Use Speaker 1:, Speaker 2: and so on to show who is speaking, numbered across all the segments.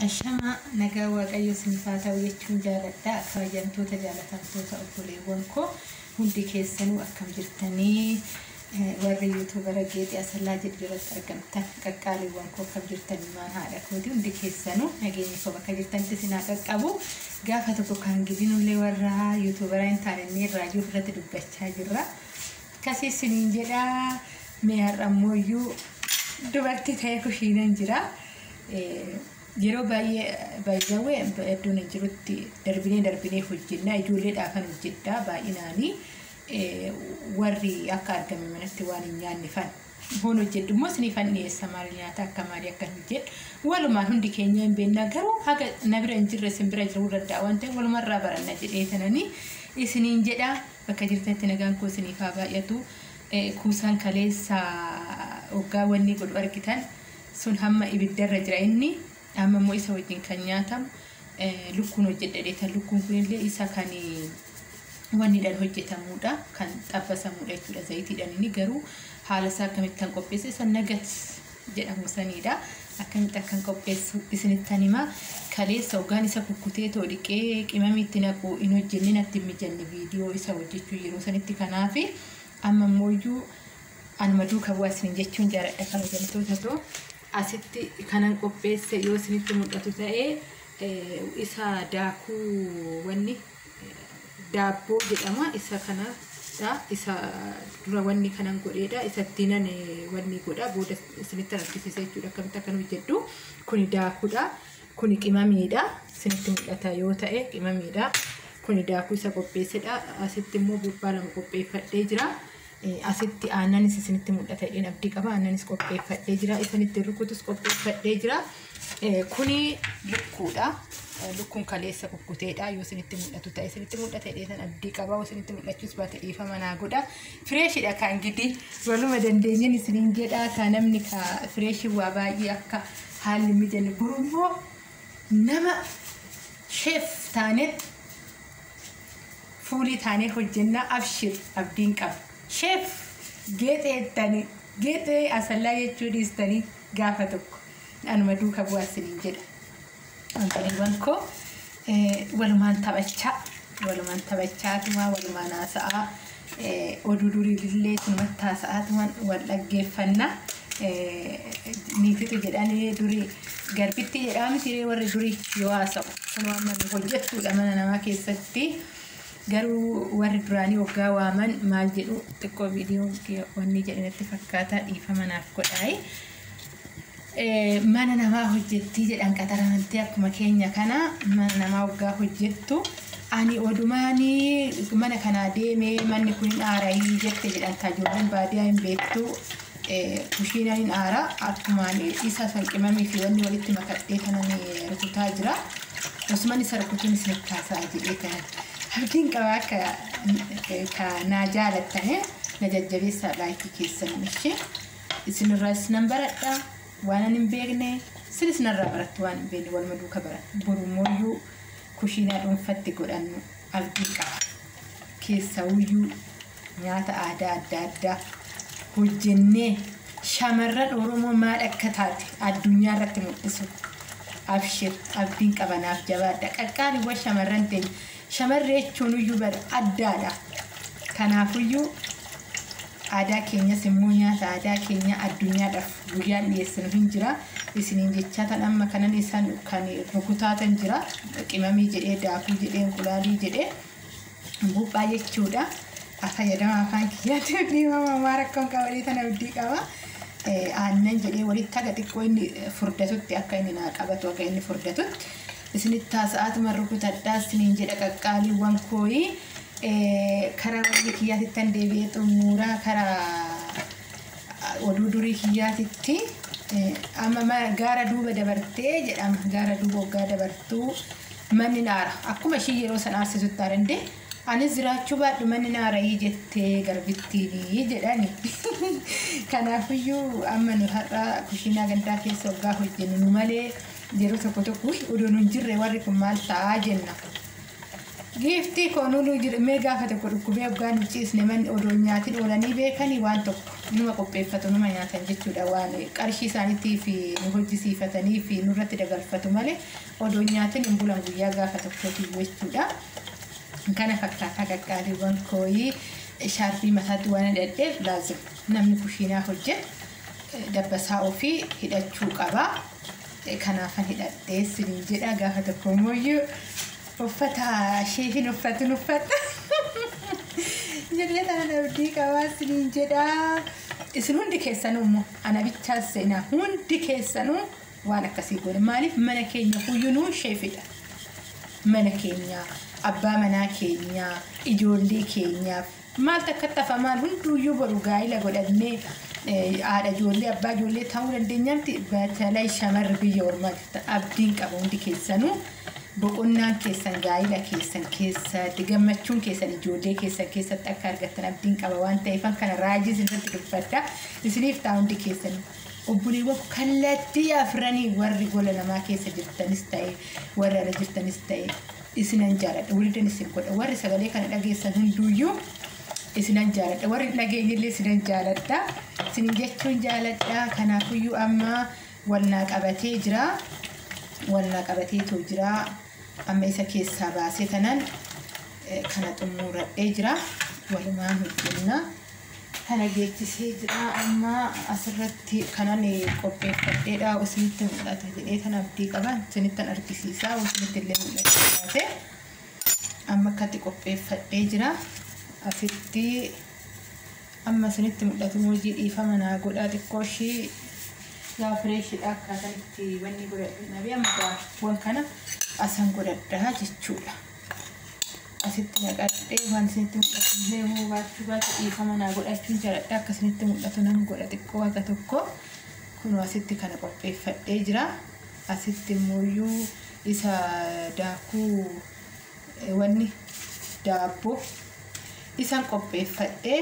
Speaker 1: Ashama nagaa waaqayyo sinifaa ta'u jechuun jaaladha. Akka wajjantoota jaalatamtoota obboleewwan koo hundi keessanuu akkam jirtanii warri yuutuubara geexii asallaa jedhuratti argamtan qaqqaaliiwwan koo akkam jirtanii maan haadha kooti hundi keessanuu nageenyi koo bakka jirtanitti sinaa qaqqabu. Gaafa tokko kan gidinullee warra yuutuubara hin taanee irraa jiru irratti dubbachaa jirra. Akkasii siniin jedhaa mee har'ammoo dubartii ta'ee kushiinan jira. Yeroo baay'ee hedduun jirutti darbinee hojjenna ijoollee dhaafan hojjedha baay'inaanii warri akka argame manatti waan hin nyaanne fan hoon hojjedhu immoo sinifan dhiyeessa maal nyaata akka maalii akka hojjedhu walumaan hundi keenya hin beekna garuu haga na bira hin jirre sin bira jiruu danda'a waan ta'eef walumarraa baranna jedhee tananii isiniin jedha bakka jirtanitti nagaan koo sinifaa baay'atu kuusaan kaleessa waggaa wanni godhu argitan sun hamma ibiddarra jira inni. Amma immoo isa wajjin kan nyaatamu lukkuun hojjedhadheeta lukkuun kunillee isa kan wanniidhaan hojjetamudha kan xabbasamudha jechuudha zayitiidhaan inni garuu haala isaa akkamitti kan qopheesse isa nagat jedhamu sanidha akkamitti akkan qopheessu isinittan hima kaleessa waggaan isa kukkutee too dhiqee qimamiitti naquu in hojjenne natti mijanne viidiyoo isa hojjechuu yeroo sanitti kanaafi amma immoo anuma duuka bu'aa isin jechuun jaaladha kan hojjettoota too asitti kanan qopheesse yoo isinitti mul'atu ta'ee isa daakuu wanni daabboo jedhama isa kanadha isa dura wanni kanan godheedha isatti nan wanni godha booda isinitti argisiisa jechuudha akkamitti akkan hojjedhu kuni daakuudha kuni qimamiidha isinitti mul'ata yoo ta'e qimamiidha kuni daakuu isa qopheessedha asitti immoo bubbaa lama qopheeffadhee jira. Asitti aannanis isinitti mul'ata jedheen abdii qaba aannanis qopheeffadhee jira isinitti rukutus qopheeffadhee jira kuni lukkuudha lukkuun kaleessa kukkuteedha yoo isinitti mul'atu ta'e isinitti mul'ata jedheen abdii qaba yoo isinitti mul'achuus baate dhiifama naa godha fireeshidha kan gidi waluma dandeenyeen isiniin jedha kan namni ka fireeshii waa baay'ee akka haalli mijanne gurummoo nama sheef taanet fuulii taanee hojjennaa abshir abdiin qaba. Chef geexee asallaa jechuun dhiistanii gaafa tokko anuma duuka bu'aa isiniin jedha. Onkoliiwwan koo walumaan taphachaatuma walumaan haasa'aa oduu duriillee sunumatti haasa'aatumaan wal dhaggeeffanna niititu jedhanii durii garbitti jedhamu siree warri durii yoo haasa'u kun waan manni hojjettuudha mana namaa keessatti. Garuu warri duraanii waggaa waaman maal jedhu xiqqoo viidiyoo wanni jedhanitti fakkaata dhiifama naaf godhaayi. Mana namaa hojjettii jedhan qaxaramantee akkuma keenya kana mana namaa waggaa hojjettu ani odumaanii mana kanaa deemee manni kun hin aarayii jette jedhan tajaajilleen baadiyyaa hin beektu kushiinaan hin aara akkumaan isa sanqimamii fi wanni walitti makadhee kanan rukutaa jira. Osman isa rukutuun isinitti haasaa jedhee kanan. Abdiin qabaa ka naa jaalattane na jajjabeessaa laayikii keessan ishee isinirraa isinan baradha waan ani hin beekne isin isinirraa barattu waan hin beekne waluma duuka baradha borumooyyuu kushiinaa dhuunfatti godhannu abdiin qaba keessawuyyuu nyaata aadaa adda addaa hojjennee shamarran Oromoo maal akka taate addunyaa irratti mul'isu abshir abdiin qabanaaf jabaadha qaqqaaliiwwan shamarran teenya. Shamarree jechuun iyyuu bara addaadha. Kanaafuyyuu aadaa keenyas immoo nyaata aadaa keenya addunyaadhaaf guyyaan dhiyeessinu hin jira. Isiniin jechaa tan amma kanan isaan kan rukutaatan jira. Qimamii jedhee daakuu jedhee enqulaalii jedhee buuphaa jechuudha. Fayyadama afaan kiyyaatti dhiibama maa rakkoon qabalee tana abdii qaba. Aannan jedhee walitti haga xiqqoo inni furdatutti akka inni naa qabatu akka inni furdatutti. Isinitti haasa'aatuma rukutadhaa isiniin jedha qaqqaaliiwwan kooyi karaa warri kiyyaatitti deebi'ee xumuraa karaa oduu durii kiyyaatitti amma gaara duuba dabartee jedhama gaara duuba waggaa dabartuu manni naara akkuma ishii yeroo san aarsisutti aarandee anis jiraachuu baadhu manni naarayii jettee garbittiini jedhani. Kanaafiyyuu amma nu har'a kushiinaa gandaa keessa waggaa hojjennu nu malee yeroo tokko oduun hin jirre warri kun maal ta'aa jenna. Giftii koonuu jira mega fata kurkubee afgaan ciisne man odoo nyaatiin oolanii beekanii waan tokko numa qopheeffatu numa nyaatan jechuudha waan qarshii isaaniitii fi nu hojjisiifatanii fi nurratti dagalfatu malee odoo nyaatiin hin bulan guyyaa gaafa tokkooti jechuudha. Kana fakkaataa qaqqaaliiwwan kooyii shaarbii mataatti waan hidhadheef laazim namni kushiinaa hojjetu dabbasaa ofii hidhachuu qaba. Kanaafan hidhadhee siniin jedha gaafa tokko mooyyuu uffata sheefin uffatu jedhee tan abdii qabaa siniin jedha. Isin hundi keessanuu immoo ana bichaas seenaa hundi keessanuu waan akkasii godhe maaliif mana keenya huyyunuu sheefidha. Mana keenya abbaa manaa keenya ijoollee keenyaaf maal takka tafa maal hunduuyyuu boru gaa'ila godhannee haadha ijoollee abbaa ijoollee ta'uu dandeenyaatti batalaa shamarri biyya ormaa jirtan abdiin qaba hundi keessanuu. Boqonnaan keessan gaa'ila keessan keessatti gammachuun keessan ijoollee keessan keessatti akka argattan abdiin qaba waan ta'eef kana raajii irratti dubbadha. Isiniif ta'a hundi keessan obboleewwan kallattii afranii warri gola namaa keessa jirtanis ta'e warra ala jirtanis ta'e isinan jaaladha waliin isin godha warri sagalee kana dhageessan hunduuyyuu isinan jaaladha warri dhageenyillee isinan jaaladha isin jechuun jaaladha. Kanaafiyyuu amma walnaa qabatee jira walnaa qabateetu jira. Amma isa keessaa baasee tanan kana xumuradhee jira walumaan hojjenna kana geejjisee jira. Amma asirratti kanan qopheeffadheedha isinitti mul'ata jedhee tan abdii qaba isinittan argisiisaa isinitti illee mul'ata amma akkatti qopheeffadhee jira asitti amma isinitti mul'atu hojii dhiifama naa godhaa xiqqoo ishii yaa fireeshidha akkaataan itti wanni godhadhu nabii amma waan kana asan godhadhaa jechuudha. Asitti naqadhee waan isinitti mul'atu illee hoo baachuu dhiifama naa godhachuun jaaladha akka isinitti mul'atu nan godha xiqqoo akka tokko kunoo asitti kana qopheeffadhee jira. Asitti immoo isa daakuu wanni daabboo isan qopheeffadhee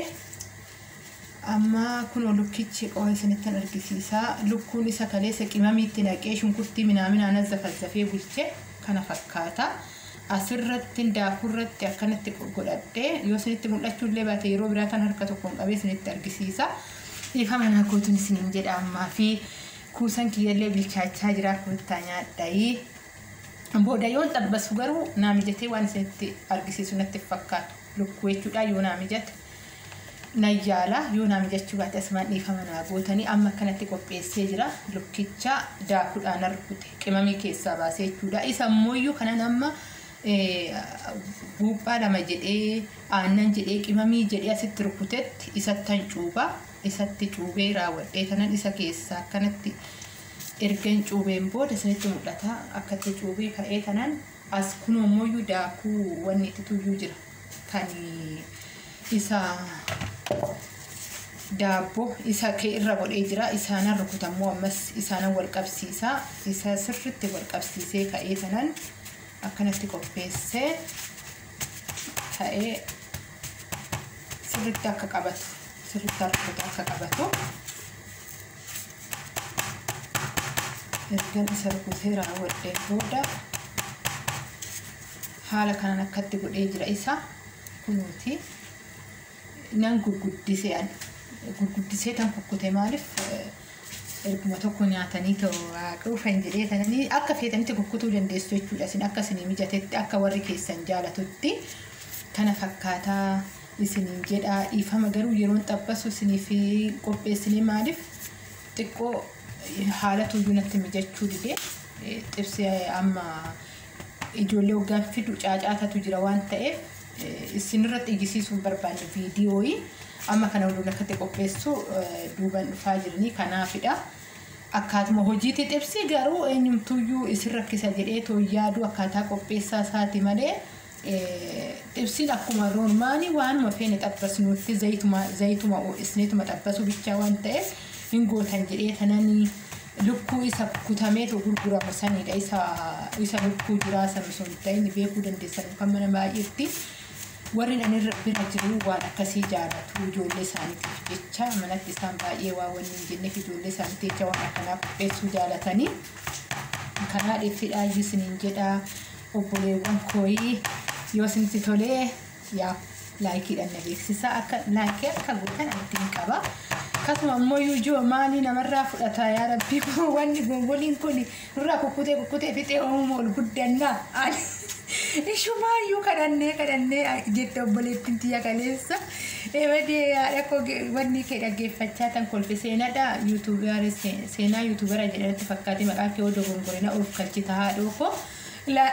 Speaker 1: amma kunoo lukkichi qoo isinitti argisiisaa lukkuun isa kaleessa qimamiitti naqee shunkurtii minaaminaan zaffazafee bulche kana fakkaata. Asirratti daakurratti akkanatti godhadhee yoo isinitti mul'achuu illee baate yeroo biraa kan harka tokkoon qabee isinitti argisiisa. Dhiifama naa gootuun isiniin jedha ammaa fi kuusan kiyyallee bilchaachaa jira kottaa nyaadhayii. Booda yoon xabbasu garuu naa mijatee waan isinitti argisiisu natti fakkaatu lukkuu jechuudha yoo naa mijate. Nayyaala yoo naa mijachuu baate asumaan dhiifama naa gootanii amma akkanatti qopheessee jira lukkicha daakuudhaan rukute qimamii keessaa baasee jechuudha. Isa immoo kanan amma buuphaa lama jedhee aannan jedhee qimamii jedhee asitti rukutetti isattan cuuba isatti cuubee raawwadhee tanan isa keessaa akkanatti ergan cuubeen booda isinitti mul'ata akkatti cuubee ka'ee tanan as kunoo immoo daakuu wanni itti tuyyuu jira kan isa daabboo isa kee irra godhee jira isaanan rukutammoo ammas isaanan wal qabsiisaa isa sirriitti wal qabsiisee ka'ee tanan akkanatti qopheessee ka'ee sirriitti akka qabatu sirriitti harkota akka qabatu ergan isa rukutee raawwadhee booda haala kanaan akkatti godhee jira isa kunuuti nan gurguddisee tan kukkute maaliif erguma tokko nyaatanii ta'uu kan jedhee tananii akka feetanitti kukkutuu dandeessu jechuudha. Isin akka isinii mijatetti akka warri keessan jaalatutti kana fakkaataa isiniin jedha. Dhiifama garuu yeroon xabbasu isinii fi qopheessinii maaliif xiqqoo haala tuyyuu natti mijachuu didee xibsee amma ijoollee hoggaan fidu caacaatatu jira waan ta'eef isinirratti ijisiisuun barbaanne viidiyooyi amma kana waliin akkatti qopheessu duuban dhufaa jiranii kanaafidha. Akkaatuma hojiitti xibsii garuu eenyumtuyyuu isin rakkisa jedhee tooyyaaduu akkaataa qopheessaa isaati malee xibsiin akkuma roormaanii waanuma feene xabbasnuutti zayituma isneetuma xabbasu bichaa waan ta'eef hin gootan jedhee tananii lukkuu isa kutameetu gurguramu sanidha. Isa lukkuu jiraa samsoon ta'in beekuu dandeessan kan mana baay'eetti warri ani bira jiru waan akkasii jaalatu ijoollee isaaniitiif jecha manatti isaan baay'ee waa wanni hin jenneef ijoollee isaaniitiif jecha waan akkanaa qopheessuu jaalatanii kanaa dhiifidhaa isiniin jedha obboleewwan kooyii yoo isinitti tolee yaa laayikiidhaan na beeksisa akka laayikii akka gootan ittiin qaba. Akkasuma ammoo yoo maali namarraa fudhata yaa rabbii wanni gongoliin kun nurraa kukkutee fixee oomoo ol guddannaa ani ishumaayyuu kadhannee jette obboleettiin tiyya kaleessa eebadee haadha koo wanni kee dhaggeeffachaa tan kolfe seenaadha seenaa yuutuubara jedhamatti fakkaate maqaa kee odoo gongorina ol kalchita haadhoo koo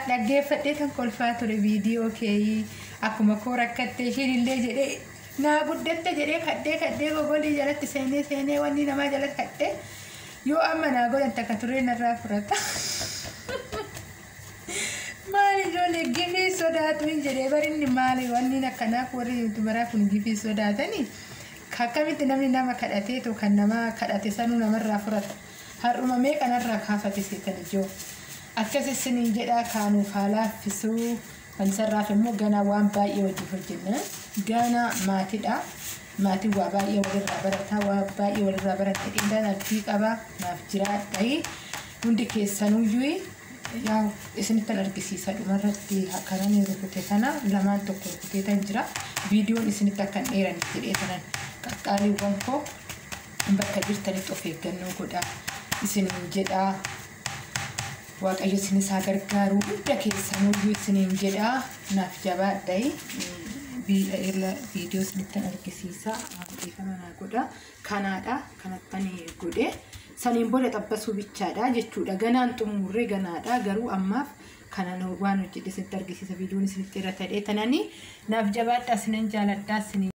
Speaker 1: dhaggeeffadhee kan kolfaa ture viidiyoo kee akkuma koo rakkattee ishiin illee jedhee naa guddatte jedhee kadhee gogolii jalatti seenee wanni namaa jalatti kadhee yoo amma naa godhan takka turee narraa furata. Maali ijoollee gifii sodaatu hin jedhee barinni maali wanni akkanaaf warri yuutuubaraa kun gifii sodaatanii akkamitti namni nama kadhateetu kan nama kadhate sanuu namarraa furata. Har'uma meeqanarraa kaafate seetan ijoo akkasisiniin jedhaa kaanuuf haalaaffisuu kan sarraaf immoo ganaa waan baay'ee hojii hojjenna. Gana maatiidha. Maatiin waa baay'ee walirraa barataa waa baay'ee walirraa barate dhindaan abdii qaba naaf jiraadha. Hundi keessanuyyuu yaa isinitti argisiisa dhumarratti akkanaan rukute kana lamaan tokko rukuteetan jira. Viidiyoon isinitti akkan dheeran jedhee sanan qaqqaaliiwwan koo bakka jirtanitti of eeggannoo godhaa isiniin jedhaa. Waaqayyo isinis haa gargaaru hunda keessanuyyuu isiniin jedhaa naaf jabaadha. Viidiyoo isinitti argisiisa adeemama naa godha kanaadha kanattanii godhe saniin booda xabbasuu bichaadha jechuudha. Ganaan xumurree ganaadha garuu ammaaf kana waan hojjedhe isinitti argisiisa viidiyoon isinitti irra ta'ee tananii naaf jabaadha isinan jaaladha.